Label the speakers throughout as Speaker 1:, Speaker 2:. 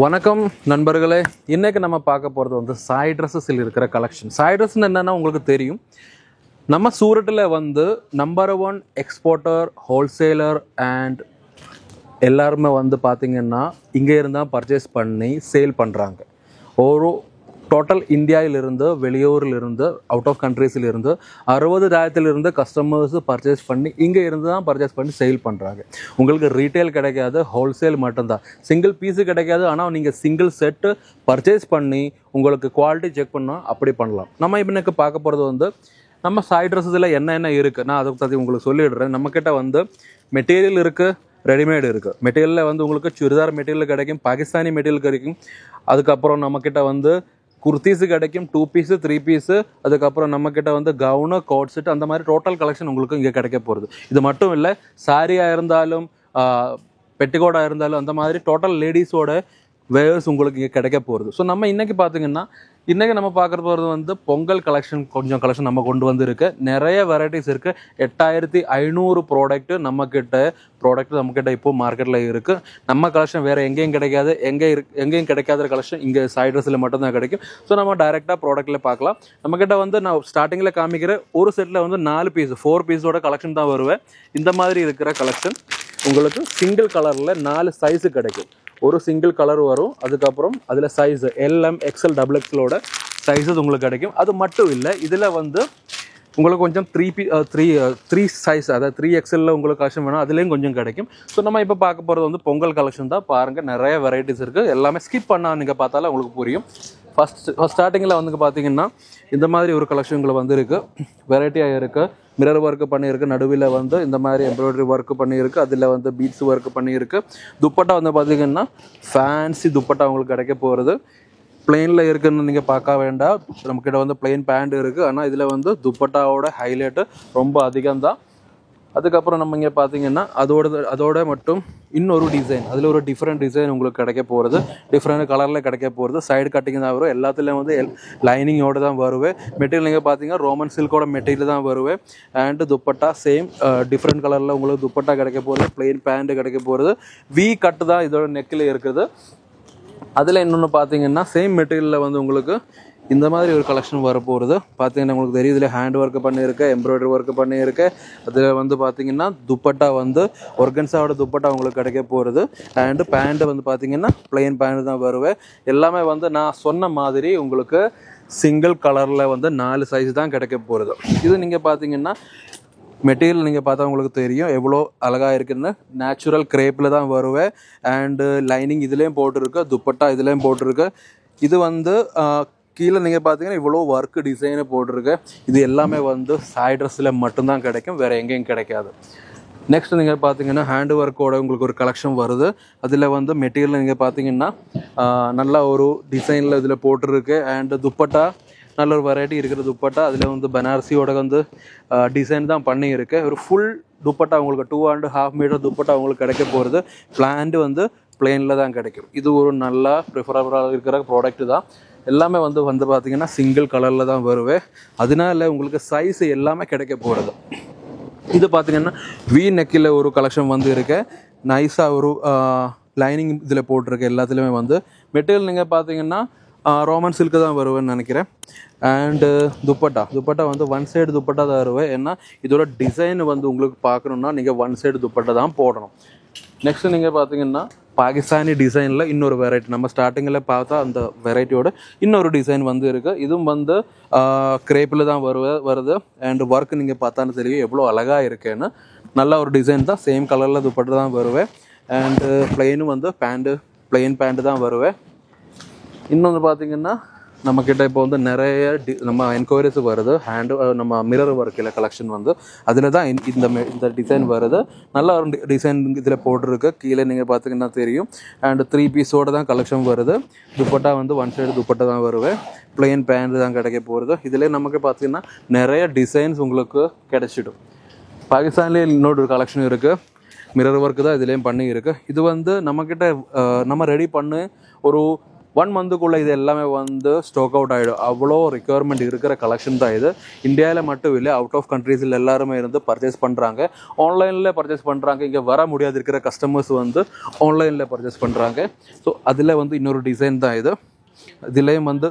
Speaker 1: வணக்கம் நண்பர்களே, இன்றைக்கி நம்ம பார்க்க போகிறது வந்து சாய் ட்ரெஸ்ஸஸில் இருக்கிற கலெக்ஷன். சாய் ட்ரெஸ்ன்னு என்னென்னா உங்களுக்கு தெரியும். நம்ம சூரட்டில் வந்து நம்பர் 1 எக்ஸ்போர்ட்டர், ஹோல்சேலர் அண்ட் எல்லாருமே வந்து பார்த்திங்கன்னா இங்கே இருந்தால் பர்ச்சேஸ் பண்ணி சேல் பண்ணுறாங்க. ஒரு டோட்டல் இந்தியாவிலிருந்து, வெளியூரிலிருந்து, அவுட் ஆஃப் கண்ட்ரீஸிலிருந்து 60,000 கஸ்டமர்ஸ் பர்ச்சேஸ் பண்ணி இங்கே இருந்து தான் பர்ச்சேஸ் பண்ணி சேல் பண்ணுறாங்க. உங்களுக்கு ரீட்டைல் கிடைக்காது, ஹோல்சேல் மட்டும்தான். சிங்கிள் பீஸு கிடைக்காது. ஆனால் நீங்கள் சிங்கிள் செட்டு பர்ச்சேஸ் பண்ணி உங்களுக்கு குவாலிட்டி செக் பண்ணால் அப்படி பண்ணலாம். நம்ம இன்னைக்கு பார்க்க போகிறது வந்து நம்ம சாய் ட்ரெஸ்ஸில் என்ன இருக்குது நான் அதை பற்றி உங்களுக்கு சொல்லிடுறேன். நம்மக்கிட்ட வந்து மெட்டீரியல் இருக்குது, ரெடிமேடு இருக்குது. மெட்டீரியலில் வந்து உங்களுக்கு சுடிதார் மெட்டீரியல் கிடைக்கும், பாகிஸ்தானி மெட்டீரியல் கிடைக்கும். அதுக்கப்புறம் நம்மக்கிட்ட வந்து குர்த்திஸு கிடைக்கும், 2 பீஸு 3 பீஸு. அதுக்கப்புறம் நம்மக்கிட்ட வந்து கவுனு, கோட் செட், அந்த மாதிரி டோட்டல் கலெக்ஷன் உங்களுக்கு இங்கே கிடைக்க போகிறது. இது மட்டும் இல்லை, சாரியாக இருந்தாலும் பெட்டிகோடாக இருந்தாலும் அந்த மாதிரி டோட்டல் லேடிஸோட வேர்ஸ் உங்களுக்கு இங்கே கிடைக்க போகிறது. ஸோ நம்ம இன்றைக்கி பார்த்திங்கன்னா நம்ம பார்க்குற போகிறது வந்து பொங்கல் கலெக்ஷன். கொஞ்சம் கலெக்ஷன் நம்ம கொண்டு வந்துருக்கு. நிறைய வெரைட்டிஸ் இருக்குது. 8500 ப்ராடக்ட்டு நம்மக்கிட்ட இப்போது மார்க்கெட்டில் இருக்குது. நம்ம கலெக்ஷன் வேறு எங்கேயும் கிடைக்காது. எங்கேயும் கிடைக்காத கலெக்ஷன் இங்கே சாய் ட்ரெஸ்ஸில் மட்டும்தான் கிடைக்கும். ஸோ நம்ம டைரெக்டாக ப்ராடக்ட்டில் பார்க்கலாம். நம்மக்கிட்ட வந்து நான் ஸ்டார்டிங்கில் காமிக்கிற ஒரு செட்டில் வந்து 4 பீஸோட கலெக்ஷன் தான் வருவேன். இந்த மாதிரி இருக்கிற கலெக்ஷன் உங்களுக்கு சிங்கிள் கலரில் 4 சைஸு கிடைக்கும். ஒரு சிங்கிள் கலர் வரும். அதுக்கப்புறம் அதில் சைஸு LM XL XXLோட சைஸஸ் உங்களுக்கு கிடைக்கும். அது மட்டும் இல்லை, இதில் வந்து உங்களுக்கு கொஞ்சம் 3 சைஸ், அதாவது 3XL உங்களுக்கு கலெக்ஷன் வேணும், அதுலேயும் கொஞ்சம் கிடைக்கும். ஸோ நம்ம இப்போ பார்க்க போகிறது வந்து பொங்கல் கலெக்ஷன் தான். பாருங்கள், நிறைய வெரைட்டிஸ் இருக்குது. எல்லாமே ஸ்கிப் பண்ணால் நீங்கள் பார்த்தாலும் உங்களுக்கு புரியும். ஃபஸ்ட் ஸ்டார்டிங்கில் வந்து பார்த்தீங்கன்னா இந்த மாதிரி ஒரு கலெக்ஷன்களை வந்து இருக்குது. வெரைட்டியாக இருக்குது. மிரர் ஒர்க்கு பண்ணியிருக்கு. நடுவில் வந்து இந்த மாதிரி எம்ப்ராய்டரி ஒர்க்கு பண்ணியிருக்கு. அதில் வந்து பீட்ஸ் ஒர்க்கு பண்ணியிருக்கு. துப்பட்டா வந்து பார்த்திங்கன்னா ஃபேன்சி துப்பட்டா உங்களுக்கு கிடைக்க போகிறது. பிளெயினில் இருக்குதுன்னு நீங்கள் பார்க்க வேண்டாம். நம்மக்கிட்ட வந்து பிளெயின் பேண்ட் இருக்குது. ஆனால் இதில் வந்து துப்பட்டாவோட ஹைலைட்டு ரொம்ப அதிகம்தான். அதுக்கப்புறம் நம்ம இங்கே பார்த்தீங்கன்னா அதோட மட்டும் இன்னொரு டிசைன், அதில் ஒரு டிஃப்ரெண்ட் டிசைன் உங்களுக்கு கிடைக்க போகிறது. டிஃப்ரெண்ட் கலரில் கிடைக்க போகிறது. சைடு கட்டிங் தான் வரும். எல்லாத்துலேயும் வந்து லைனிங்கோடு தான் வருவேன். மெட்டீரியல் நீங்கள் பார்த்தீங்கன்னா ரோமன் சில்கோட மெட்டீரியல் தான் வருவேன். அண்டு துப்பட்டா சேம் டிஃப்ரெண்ட் கலரில் உங்களுக்கு துப்பட்டா கிடைக்க போகிறது. பிளெயின் பேண்ட்டு கிடைக்க போகிறது. வி கட்டு தான் இதோட நெக்கில் இருக்குது. அதில் இன்னொன்று பார்த்தீங்கன்னா சேம் மெட்டீரியலில் வந்து உங்களுக்கு இந்த மாதிரி ஒரு கலெக்ஷன் வரப்போகிறது. பார்த்தீங்கன்னா உங்களுக்கு தெரியும், இதில் ஹேண்ட் ஒர்க்கு பண்ணியிருக்கு, எம்ப்ராய்டரி ஒர்க்கு பண்ணியிருக்கு. அதில் வந்து பார்த்தீங்கன்னா துப்பட்டா வந்து ஒர்கன்ஸாவோட துப்பட்டா உங்களுக்கு கிடைக்க போகிறது. அண்டு பேண்ட்டு வந்து பார்த்தீங்கன்னா பிளெயின் பேண்ட் தான் வருவேன். எல்லாமே வந்து நான் சொன்ன மாதிரி உங்களுக்கு சிங்கிள் கலரில் வந்து 4 சைஸ் தான் கிடைக்க போகிறது. இது நீங்கள் பார்த்தீங்கன்னா மெட்டீரியல் நீங்கள் பார்த்தா உங்களுக்கு தெரியும் எவ்வளோ அழகாக இருக்குதுன்னு. நேச்சுரல் கிரேப்பில் தான் வருவேன். அண்டு லைனிங் இதுலேயும் போட்டிருக்கு, துப்பட்டா இதுலேயும் போட்டிருக்கு. இது வந்து கீழே நீங்கள் பார்த்தீங்கன்னா இவ்வளோ ஒர்க்கு டிசைனு போட்டிருக்கு. இது எல்லாமே வந்து சாய் ட்ரெஸ்ஸில் மட்டும்தான் கிடைக்கும், வேறு எங்கேயும் கிடைக்காது. நெக்ஸ்ட் நீங்கள் பார்த்தீங்கன்னா ஹேண்ட் ஒர்க்கோட உங்களுக்கு ஒரு கலெக்ஷன் வருது. அதில் வந்து மெட்டீரியல் நீங்கள் பார்த்தீங்கன்னா நல்லா ஒரு டிசைனில் இதில் போட்டிருக்கு. அண்டு துப்பட்டா நல்ல ஒரு வெரைட்டி இருக்கிற துப்பட்டா. அதில் வந்து பனாரசியோட வந்து டிசைன் தான் பண்ணியிருக்கு. ஒரு ஃபுல் துப்பட்டா உங்களுக்கு 2.5 மீட்டர் துப்பட்டா உங்களுக்கு கிடைக்க போகிறது. பிளான்ட் வந்து பிளெயினில் தான் கிடைக்கும். இது ஒரு நல்லா ப்ரிஃபரபுளாக இருக்கிற ப்ராடக்ட்டு தான். எல்லாமே வந்து பார்த்திங்கன்னா சிங்கிள் கலரில் தான் வருவேன். அதனால உங்களுக்கு சைஸ் எல்லாமே கிடைக்க போகிறது. இது பார்த்திங்கன்னா வி நெக்கில் ஒரு கலெக்ஷன் வந்து இருக்கு. நைஸாக ஒரு லைனிங் இதில் போட்டிருக்கு. எல்லாத்துலேயுமே வந்து மெட்டீரியல் நீங்கள் பார்த்தீங்கன்னா ரோமன் சில்க்கு தான் வருவேன்னு நினைக்கிறேன். அண்டு துப்பட்டா வந்து 1 சைடு துப்பட்டா தான் வருவேன். ஏன்னா இதோட டிசைன் வந்து உங்களுக்கு பார்க்கணுன்னா நீங்கள் 1 சைடு துப்பட்டா தான் போடணும். நெக்ஸ்ட் நீங்கள் பார்த்தீங்கன்னா பாகிஸ்தானி டிசைனில் இன்னொரு வெரைட்டி, நம்ம ஸ்டார்டிங்கில் பார்த்தா அந்த வெரைட்டியோட இன்னொரு டிசைன் வந்து இருக்குது. இதுவும் வந்து கிரேப்பில் தான் வருது. அண்டு ஒர்க் நீங்கள் பார்த்தாலும் தெரியும் எவ்வளோ அழகாக இருக்கேன்னு. நல்ல ஒரு டிசைன் தான். சேம் கலரில் துப்பட்டா தான் வருவேன். அண்டு பிளெயினும் வந்து பிளெயின் பேண்ட்டு தான் வருவேன். இன்னொன்று பார்த்தீங்கன்னா நம்மக்கிட்ட இப்போ வந்து நிறைய நம்ம என்கொயரிஸ் வருது. நம்ம மிரர் ஒர்க்கில் கலெக்ஷன் வந்து அதில் தான் இந்த டிசைன் வருது. நல்ல ஒரு டிசைன் இதில் போட்டிருக்கு. கீழே நீங்கள் பார்த்தீங்கன்னா தெரியும். அண்டு 3 பீஸோடு தான் கலெக்ஷன் வருது. துப்பட்டா வந்து 1 சைடு துப்பட்டா தான் வருவேன். பிளெயின் பேண்ட் தான் கிடைக்க போகிறது. இதிலே நமக்கு பார்த்தீங்கன்னா நிறைய டிசைன்ஸ் உங்களுக்கு கிடைச்சிடும். பாகிஸ்தான்லேயே இன்னொரு கலெக்ஷன் இருக்குது. மிரர் ஒர்க்கு தான் இதுலேயும் பண்ணி இருக்குது. இது வந்து நம்மக்கிட்ட நம்ம ரெடி பண்ணி ஒரு 1 மந்த்துக்குள்ளே இது எல்லாமே வந்து ஸ்டாக் அவுட் ஆகிடும். அவ்வளோ ரெக்குயர்மெண்ட் இருக்கிற கலெக்ஷன் தான் இது. இந்தியாவில் மட்டும் இல்லை, அவுட் ஆஃப் கண்ட்ரீஸில் எல்லாருமே இருந்து பர்ச்சேஸ் பண்ணுறாங்க. ஆன்லைனில் பர்ச்சேஸ் பண்ணுறாங்க. இங்கே வர முடியாது இருக்கிற கஸ்டமர்ஸ் வந்து ஆன்லைனில் பர்ச்சேஸ் பண்ணுறாங்க. ஸோ அதில் வந்து இன்னொரு டிசைன் தான் இது. இதுலேயும் வந்து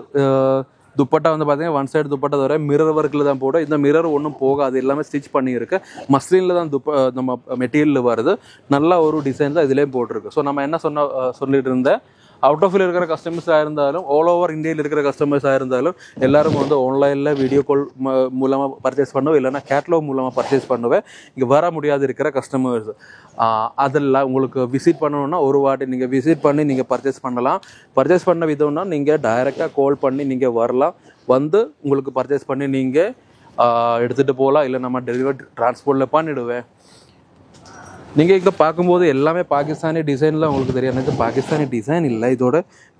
Speaker 1: துப்பட்டா வந்து பார்த்தீங்கன்னா ஒன் சைடு துப்பட்டா தவிர மிரர் ஒர்க்கில் தான் போடும். இந்த மிரர் ஒன்றும் போகாது, எல்லாமே ஸ்டிச் பண்ணியிருக்கு. மஸ்லினில் தான் நம்ம மெட்டீரியல் வருது. நல்ல ஒரு டிசைன் தான் இதுலேயும் போட்டிருக்கு. ஸோ நம்ம என்ன சொல்லிட்டு இருந்தேன், அவுட் ஆஃபில் இருக்கிற கஸ்டமர்ஸாக இருந்தாலும் ஆல் ஓவர் இந்தியாவில் இருக்கிற கஸ்டமர்ஸாக இருந்தாலும் எல்லாரும் வந்து ஆன்லைனில் வீடியோ கால் மூலமாக பர்ச்சேஸ் பண்ணுவேன், இல்லைனா கேட்லாக் மூலமாக பர்ச்சேஸ் பண்ணுவேன். இங்கே வர முடியாது இருக்கிற கஸ்டமர்ஸ் அதெல்லாம் உங்களுக்கு விசிட் பண்ணணுன்னா ஒரு வாட்டி நீங்கள் விசிட் பண்ணி நீங்கள் பர்ச்சேஸ் பண்ணலாம். பர்ச்சேஸ் பண்ண விதம்னா நீங்கள் டைரெக்டாக கால் பண்ணி நீங்கள் வரலாம். வந்து உங்களுக்கு பர்ச்சேஸ் பண்ணி நீங்கள் எடுத்துகிட்டு போகலாம். இல்லை நம்ம டெலிவரி டிரான்ஸ்போர்ட்டில் பண்ணிவிடுவேன். நீங்கள் இங்கே பார்க்கும்போது எல்லாமே பாகிஸ்தானி டிசைனில் உங்களுக்கு தெரியும். எனக்கு பாகிஸ்தானி டிசைன் இல்லை, இதோட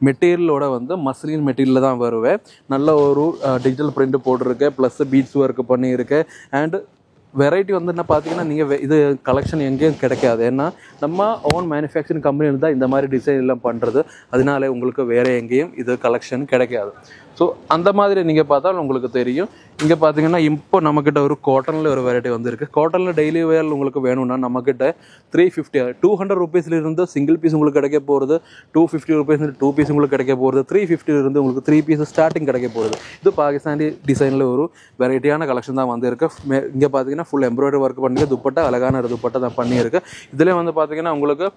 Speaker 1: மெட்டீரியலோட வந்து மஸ்லின் மெட்டீரியலில் தான் வருவேன். நல்ல ஒரு டிஜிட்டல் பிரிண்ட் போட்டிருக்கேன், ப்ளஸ் பீட்ஸ் ஒர்க் பண்ணியிருக்கேன். அண்ட் வெரைட்டி வந்து என்ன பார்த்தீங்கன்னா நீங்கள் இது கலெக்ஷன் எங்கேயும் கிடைக்காது. ஏன்னா நம்ம ஓன் மேனுஃபேக்சரிங் கம்பெனியில் தான் இந்த மாதிரி டிசைன் எல்லாம் பண்ணுறது. அதனால உங்களுக்கு வேறு எங்கேயும் இது கலெக்ஷன் கிடைக்காது. ஸோ அந்த மாதிரி நீங்கள் பார்த்தால் உங்களுக்கு தெரியும். இங்கே பார்த்தீங்கன்னா இப்போ நம்மக்கிட்ட ஒரு காட்டனில் ஒரு வெரைட்டி வந்துருக்கு. காட்டனில் டெய்லி வேர் உங்களுக்கு வேணும்னா நம்மக்கிட்ட 350 200 ருபீஸ்லேருந்து சிங்கிள் பீஸ் உங்களுக்கு கிடைக்க போகிறது. 250 ருபீஸ்லேருந்து 2 பீஸ் உங்களுக்கு கிடைக்க போகிறது. 350 உங்களுக்கு 3 பீஸ் ஸ்டார்டிங் கிடைக்க போகிறது. இது பாகிஸ்தானி டிசைனில் ஒரு வெரைட்டியான கலெக்ஷன் தான் வந்துருக்கு. இங்கே பார்த்தீங்கன்னா ஃபுல் எம்ப்ராய்டரி ஒர்க் பண்ணி துப்பட்டா அழகான துப்பட்டா தான் பண்ணியிருக்கு. இதில் வந்து பார்த்தீங்கன்னா உங்களுக்கு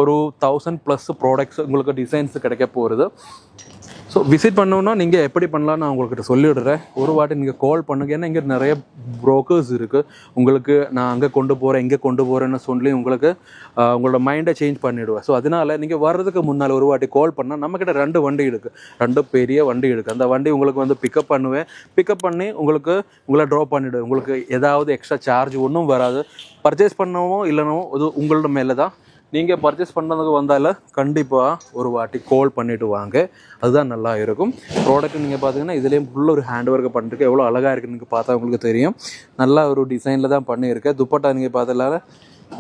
Speaker 1: ஒரு 1000+ ப்ராடக்ட்ஸ் உங்களுக்கு டிசைன்ஸ் கிடைக்க போகிறது. ஸோ விசிட் பண்ணணுன்னா நீங்கள் எப்படி பண்ணலான்னு நான் உங்கள்கிட்ட சொல்லிவிடுறேன். ஒரு வாட்டி நீங்கள் கால் பண்ணுங்க. ஏன்னா இங்கே நிறைய ப்ரோக்கர்ஸ் இருக்குது. உங்களுக்கு நான் அங்கே கொண்டு போகிறேன் இங்கே கொண்டு போகிறேன்னு சொல்லி உங்களுக்கு உங்களோட மைண்டை சேஞ்ச் பண்ணிவிடுவேன். ஸோ அதனால் நீங்கள் வர்றதுக்கு முன்னால் ஒரு வாட்டி கால் பண்ணால் நம்மக்கிட்ட 2 வண்டி இருக்குது, 2 பெரிய வண்டி இருக்குது. அந்த வண்டி உங்களுக்கு வந்து பிக்கப் பண்ணுவேன். பிக்கப் பண்ணி உங்களை ட்ராப் பண்ணிவிடுவேன். உங்களுக்கு ஏதாவது எக்ஸ்ட்ரா சார்ஜ் ஒன்றும் வராது. பர்ச்சேஸ் பண்ணவோ இல்லைனோ அது உங்களோட மேலே தான். நீங்கள் பர்ச்சேஸ் பண்ணுறதுக்கு வந்தால கண்டிப்பாக ஒரு வாட்டி கால் பண்ணிவிட்டு வாங்க, அதுதான் நல்லா இருக்கும். ப்ராடக்ட் நீங்கள் பார்த்தீங்கன்னா இதுலேயும் ஃபுல் ஒரு ஹேண்ட் ஒர்க் பண்ணிருக்கு. எவ்வளோ அழகாக இருக்குன்னு நீங்கள் பார்த்தா உங்களுக்கு தெரியும். நல்லா ஒரு டிசைனில் தான் பண்ணியிருக்கேன். துப்பட்டா நீங்கள் பார்த்ததால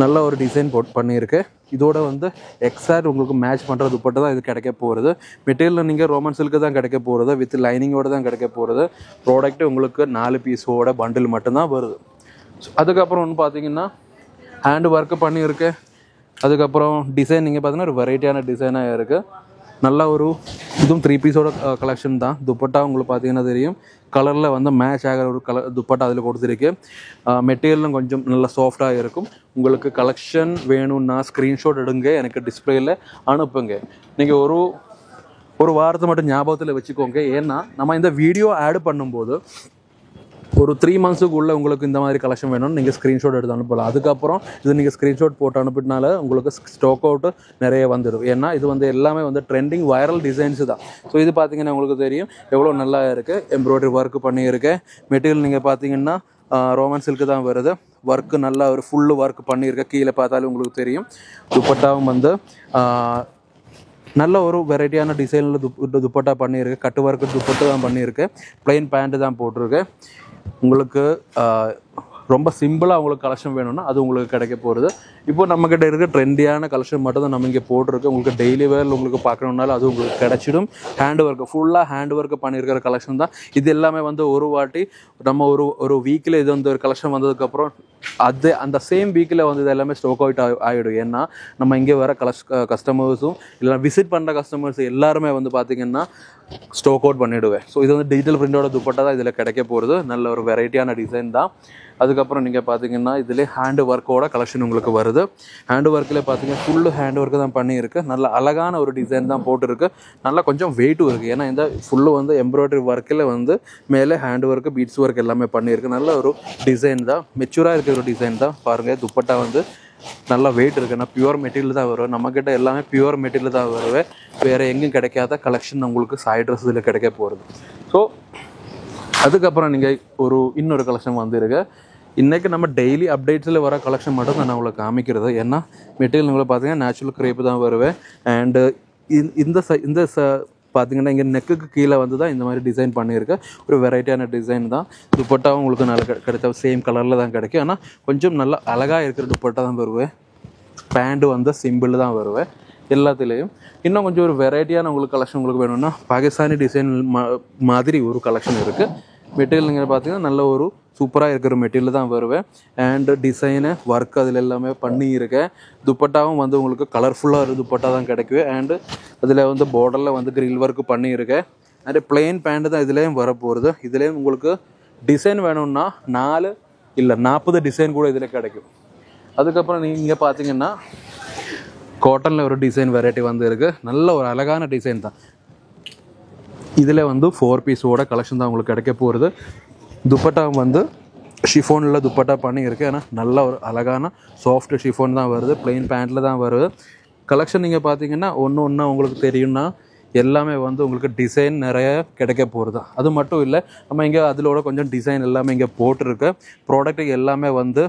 Speaker 1: நல்ல ஒரு டிசைன் பண்ணியிருக்கேன். இதோட வந்து எக்ஸாக்ட் உங்களுக்கு மேட்ச் பண்ணுற துப்பட்டா தான் இது கிடைக்க போகிறது. மெட்டீரியல் நீங்கள் ரோமன் சில்க்கு தான் கிடைக்க போகிறது, வித் லைனிங்கோடு தான் கிடைக்க போகிறது. ப்ராடக்ட் உங்களுக்கு 4 பீஸோட பண்டில் மட்டும்தான் வருது. அதுக்கப்புறம் ஒன்று பார்த்தீங்கன்னா ஹேண்ட் ஒர்க்கு பண்ணியிருக்கேன். அதுக்கப்புறம் டிசைன் நீங்கள் பார்த்தீங்கன்னா ஒரு வெரைட்டியான டிசைனாக இருக்குது. நல்ல ஒரு இதுவும் 3 பீஸோட கலெக்ஷன் தான். துப்பட்டா உங்களுக்கு பார்த்தீங்கன்னா தெரியும், கலரில் வந்து மேட்ச் ஆகிற ஒரு துப்பட்டா அதில் கொடுத்துருக்கு. மெட்டீரியலும் கொஞ்சம் நல்லா சாஃப்டாக இருக்கும். உங்களுக்கு கலெக்ஷன் வேணும்னா ஸ்க்ரீன்ஷாட் எடுங்க, எனக்கு டிஸ்பிளேயில் அனுப்புங்க. நீங்கள் ஒரு வாரத்தை மட்டும் ஞாபகத்தில் வச்சுக்கோங்க. ஏன்னா நம்ம இந்த வீடியோ ஆட் பண்ணும்போது ஒரு 3 மந்த்ஸுக்குள்ளே உங்களுக்கு இந்த மாதிரி கலெக்ஷன் வேணும்னு நீங்கள் ஸ்க்ரீன்ஷாட் எடுத்து அனுப்பலாம். அதுக்கப்புறம் இது நீங்கள் ஸ்க்ரீன்ஷாட் போட்டு அனுப்பினால உங்களுக்கு ஸ்டாக் அவுட்டு நிறைய வந்துடும். ஏன்னா இது வந்து எல்லாமே வந்து ட்ரெண்டிங் வைரல் டிசைன்ஸ் தான். ஸோ இது பார்த்தீங்கன்னா உங்களுக்கு தெரியும் எவ்வளோ நல்லா இருக்குது. எம்ப்ராய்டரி ஒர்க் பண்ணியிருக்கேன். மெட்டீரியல் நீங்கள் பார்த்தீங்கன்னா ரோமன் சில்க்கு தான் வருது. ஒர்க்கு நல்லா ஒரு ஃபுல்லு ஒர்க் பண்ணியிருக்கேன். கீழே பார்த்தாலும் உங்களுக்கு தெரியும். துப்பட்டாவும் வந்து நல்ல ஒரு வெரைட்டியான டிசைனில் துப்பட்டா பண்ணியிருக்கேன். கட்டு ஒர்க்கு துப்பட்டா தான் பண்ணியிருக்கேன். ப்ளைன் பேண்ட்டு தான் போட்டிருக்கேன். உங்களுக்கு ரொம்ப சிம்பிளாக உங்களுக்கு கலெக்ஷன் வேணும்னா அது உங்களுக்கு கிடைக்க போகிறது. இப்போ நம்மக்கிட்ட இருக்க ட்ரெண்டியான கலெக்ஷன் மட்டும் தான் நம்ம இங்கே போட்டிருக்கு. உங்களுக்கு டெய்லி வேரில் உங்களுக்கு பார்க்கணுன்னாலும் அது உங்களுக்கு கிடச்சிடும். ஹேண்ட் ஒர்க்கு ஃபுல்லாக ஹேண்ட் ஒர்க்கு பண்ணியிருக்கிற கலெக்ஷன் தான் இது. எல்லாமே வந்து ஒரு வாட்டி நம்ம ஒரு வீக்கில் இது வந்து ஒரு கலெக்ஷன் வந்ததுக்கப்புறம் அந்த சேம் வீக்கில் வந்து இது எல்லாமே ஸ்டாக் அவுட் ஆகிடும். ஏன்னா நம்ம இங்கே வர கஸ்டமர்ஸும் இல்லை விசிட் பண்ணுற கஸ்டமர்ஸ் எல்லாருமே வந்து பார்த்திங்கன்னா ஸ்டாக் அவுட் பண்ணிவிடுவேன். ஸோ இது வந்து டிஜிட்டல் பிரிண்டோட துப்பட்டா தான் இதில் கிடைக்க போகிறது. நல்ல ஒரு வெரைட்டியான டிசைன் தான். அதுக்கப்புறம் நீங்கள் பார்த்தீங்கன்னா இதில் ஹேண்ட் ஒர்க்கோட கலெக்ஷன் உங்களுக்கு வருது. ஹேண்ட் ஒர்க்கில் பார்த்தீங்கன்னா ஃபுல்லு ஹேண்ட் ஒர்க்கு தான் பண்ணியிருக்கு. நல்ல அழகான ஒரு டிசைன் தான் போட்டிருக்கு. நல்லா கொஞ்சம் வெயிட்டும் இருக்குது. ஏன்னா இந்த ஃபுல்லு வந்து எம்ப்ராய்டரி ஒர்க்கில் வந்து மேலே ஹேண்ட் ஒர்க்கு பீட்ஸ் ஒர்க் எல்லாமே பண்ணியிருக்கு. நல்ல ஒரு டிசைன் தான், மெச்சூராக இருக்கிற ஒரு டிசைன் தான். பாருங்கள் துப்பட்டா வந்து நல்லா வெயிட் இருக்குது. நான் பியூர் மெட்டீரியல் தான் வருவேன். நம்மக்கிட்ட எல்லாமே பியூர் மெட்டீரியல் தான் வருவேன். வேறு எங்கேயும் கிடைக்காத கலெக்ஷன் உங்களுக்கு சாய் ட்ரெஸ் இதில் கிடைக்க போகிறது. ஸோ அதுக்கப்புறம் நீங்கள் இன்னொரு கலெக்ஷன் வந்துருக்கு. இன்றைக்கி நம்ம டெய்லி அப்டேட்ஸில் வர கலெக்ஷன் மட்டும் நான் உங்களுக்கு காமிக்கிறது. ஏன்னா மெட்டீரியல் உங்களுக்கு பார்த்தீங்கன்னா நேச்சுரல் கிரேப்பு தான் வருவேன். அண்டு இந்த பார்த்தீங்கன்னா இங்கே நெக்குக்கு கீழே வந்து தான் இந்த மாதிரி டிசைன் பண்ணியிருக்கேன். ஒரு வெரைட்டியான டிசைன் தான். துப்பட்டாவும் உங்களுக்கு நல்லா கிடைச்ச சேம் கலரில் தான் கிடைக்கும். ஆனால் கொஞ்சம் நல்லா அழகாக இருக்கிற துப்பட்டா தான் வருவேன். பேண்ட்டு வந்து சிம்பிள் தான் வருவேன். எல்லாத்துலேயும். இன்னும் கொஞ்சம் ஒரு வெரைட்டியான உங்களுக்கு கலெக்ஷன் உங்களுக்கு வேணும்னா பாகிஸ்தானி டிசைன் மாதிரி ஒரு கலெக்ஷன் இருக்குது. மெட்டீரியல் நீங்கள் பார்த்தீங்கன்னா நல்ல ஒரு சூப்பராக இருக்கிற மெட்டீரியல் தான் வருவேன். அண்டு டிசைனு ஒர்க் அதில் எல்லாமே பண்ணியிருக்கேன். துப்பட்டாவும் வந்து உங்களுக்கு கலர்ஃபுல்லாக துப்பட்டா தான் கிடைக்குது. அண்டு அதில் வந்து பார்டரில் வந்து கிரில் ஒர்க்கு பண்ணியிருக்கேன். அண்டு பிளெயின் பேண்ட்டு தான் இதுலேயும் வரப்போகுது. இதுலேயும் உங்களுக்கு டிசைன் வேணும்னா 4 இல்லை 40 டிசைன் கூட இதில் கிடைக்கும். அதுக்கப்புறம் நீங்கள் பார்த்தீங்கன்னா காட்டனில் ஒரு டிசைன் வெரைட்டி வந்து இருக்குது. நல்ல ஒரு அழகான டிசைன் தான். இதில் வந்து 4 பீஸோட கலெக்ஷன் தான் உங்களுக்கு கிடைக்க போகிறது. துப்பட்டா வந்து ஷிஃபோனில் துப்பட்டா பண்ணியிருக்கு. ஏன்னா நல்ல ஒரு அழகான சாஃப்ட் ஷிஃபோன் தான் வருது. பிளெயின் பேண்ட்டில் தான் வருது. கலெக்ஷன் நீங்கள் பார்த்தீங்கன்னா ஒன்று உங்களுக்கு தெரியும்னா எல்லாமே வந்து உங்களுக்கு டிசைன் நிறைய கிடைக்க போகிறது. அது மட்டும் இல்லை, நம்ம இங்கே அதிலோட கொஞ்சம் டிசைன் எல்லாமே இங்கே போட்டிருக்கு. ப்ராடக்ட் எல்லாமே வந்து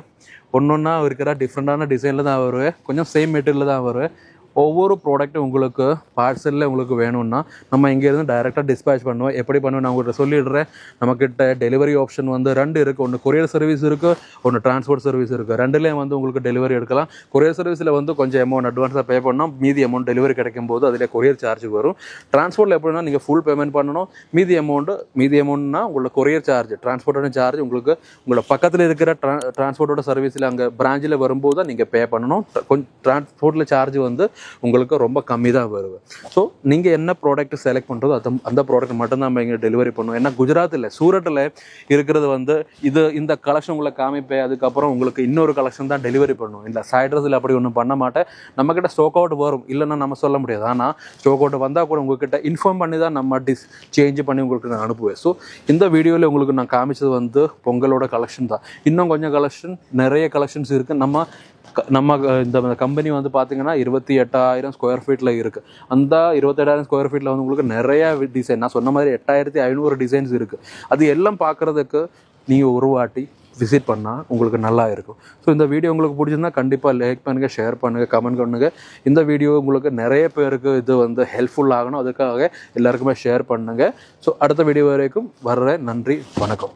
Speaker 1: ஒன்றா இருக்கிற டிஃப்ரெண்ட்டான டிசைனில் தான் வருவேன். கொஞ்சம் சேம் மெட்டீரியலில் தான் வருவேன். ஒவ்வொரு ப்ராடக்ட்டும் உங்களுக்கு பார்சலில் உங்களுக்கு வேணும்னா நம்ம இங்கேருந்து டைரெக்டாக டிஸ்பேச் பண்ணுவோம். எப்படி பண்ணுவேன் நான் உங்கள்கிட்ட சொல்லிடுறேன். நம்மக்கிட்ட டெலிவரி ஆப்ஷன் வந்து 2 இருக்குது. ஒன்று கொரியர் சர்வீஸ் இருக்குது, ஒன்று டிரான்ஸ்போர்ட் சர்வீஸ் இருக்குது. 2லேயும் வந்து உங்களுக்கு டெலிவரி எடுக்கலாம். கொரியர் சர்வீஸில் வந்து கொஞ்சம் அமௌண்ட் அட்வான்ஸாக பே பண்ணால் மீதி அமௌண்ட் டெலிவரி கிடைக்கும் போது அதில் கொரியர் சார்ஜ் வரும். டிரான்ஸ்போர்ட்டில் எப்படின்னா நீங்கள் ஃபுல் பேமெண்ட் பண்ணணும். மீதி அமௌண்ட்னா உங்களோட கொரியர் சார்ஜ், டிரான்ஸ்போர்ட்டோட சார்ஜ் உங்களுக்கு உங்களோட பக்கத்தில் இருக்கிற டிரான்ஸ்போர்ட்டோட சர்வீஸில் அங்கே பிரான்ச்சில் வரும்போது தான் நீங்கள் பே பண்ணணும். கொஞ்சம் டிரான்ஸ்போர்ட்டில் சார்ஜ் வந்து உங்களுக்கு ரொம்ப கம்மி தான் வருது. ஸோ நீங்கள் என்ன ப்ராடக்ட் செலக்ட் பண்ணுறதோ அந்த ப்ராடக்ட் மட்டும்தான் நம்ம இங்கே டெலிவரி பண்ணுவோம். ஏன்னா குஜராத்தில் சூரட்டில் இருக்கிறது வந்து இந்த கலெக்ஷன் உங்களை காமிப்பேன். அதுக்கப்புறம் உங்களுக்கு இன்னொரு கலெக்ஷன் தான் டெலிவரி பண்ணுவோம். இல்லை சைட்ரஸில் அப்படி ஒன்றும் பண்ண மாட்டேன். நம்மக்கிட்ட ஸ்டாக் அவுட் வரும், இல்லைன்னா நம்ம சொல்ல முடியாது. ஆனால் ஸ்டாக் அவுட் வந்தால் கூட உங்கள்கிட்ட இன்ஃபார்ம் பண்ணி தான் நம்ம சேஞ்ச் பண்ணி உங்களுக்கு நான் அனுப்புவேன். ஸோ இந்த வீடியோவில் உங்களுக்கு நான் காமிச்சது வந்து பொங்கலோட கலெக்ஷன் தான். இன்னும் கொஞ்சம் கலெக்ஷன், நிறைய கலெக்ஷன்ஸ் இருக்குது. நம்ம இந்த கம்பெனி வந்து பார்த்தீங்கன்னா 28,000 ஸ்கொயர் ஃபீட்டில் இருக்குது. அந்த 28,000 ஸ்கொயர் ஃபீட்டில் வந்து உங்களுக்கு நிறையா டிசைன், நான் சொன்ன மாதிரி 8,500 டிசைன்ஸ் இருக்குது. அது எல்லாம் பார்க்குறதுக்கு நீங்கள் ஒரு வாட்டி விசிட் பண்ணால் உங்களுக்கு நல்லா இருக்கும். ஸோ இந்த வீடியோ உங்களுக்கு பிடிச்சிருந்தா கண்டிப்பாக லைக் பண்ணுங்கள், ஷேர் பண்ணுங்கள், கமெண்ட் பண்ணுங்கள். இந்த வீடியோ உங்களுக்கு நிறைய பேருக்கு இது வந்து ஹெல்ப்ஃபுல் ஆகணும். அதுக்காக எல்லாருக்குமே ஷேர் பண்ணுங்கள். ஸோ அடுத்த வீடியோ வரைக்கும் வர்றேன். நன்றி, வணக்கம்.